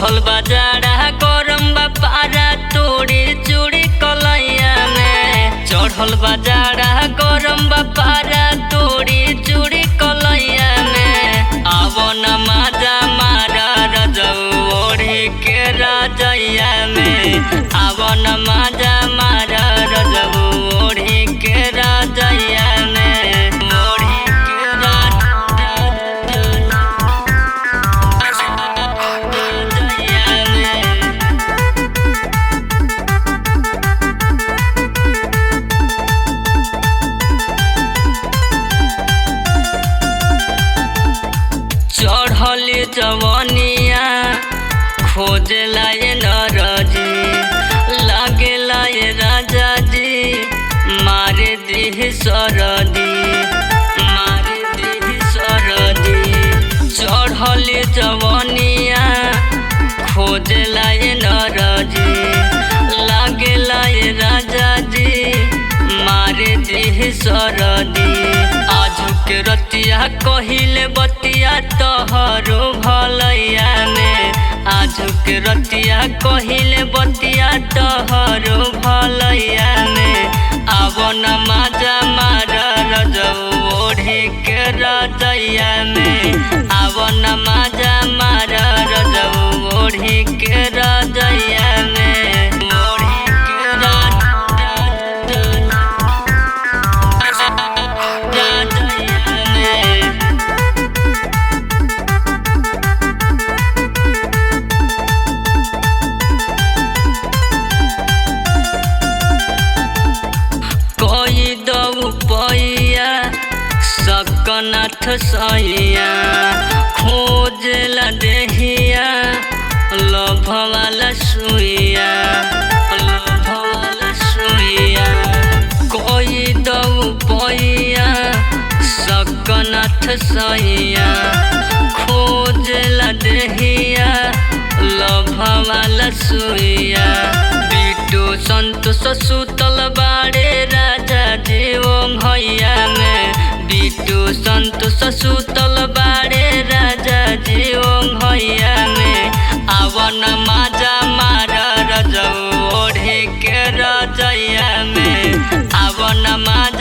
चढ़ल बाजारा गरम बा पारा तोड़ी चूड़ी कलैया में। चढ़ल बाजारा गरम बा पारा तोड़ी चूड़ी कलैया में। आवो न माजा मारा रजऊ ओढ़ी के रजैया में। आवो न माजा मारा रजऊ ओढ़ी के रजैया में। चढ़ल जवनिया खोजला ये नरजी लागेला ये राजा जी मारे देह सरदी मारे देह सरदी। चढ़ल जवनिया खोजला ये नरजी लागेला ये राजा जी मारे देह सरदी। आजू के रतिया कहिले बतिया तोहरो भलैया में। आजू के रतिया कहिले बतिया तोहरो भलैया में। आवो न माजा मारा रजऊ ओढ़ी के रजैया में। आवो न माजा मारा रजऊ ओढ़ी के रजैया में। पैया सकनाथ सैया खोजला देहिया लभवाला सुइया लभवाला सुइया। कोई दऊ पैया सकनाथ सैया खोजला देहिया लभवाला सुइया। बिटू संतोष सुतल बाड़े राजा जीव भैया में। बिटू संतोष सुतल बाड़े राजा जीव भैया में। आवो न माजा मारा रजऊ ओढ़ी के रजैया में। आवो न माजा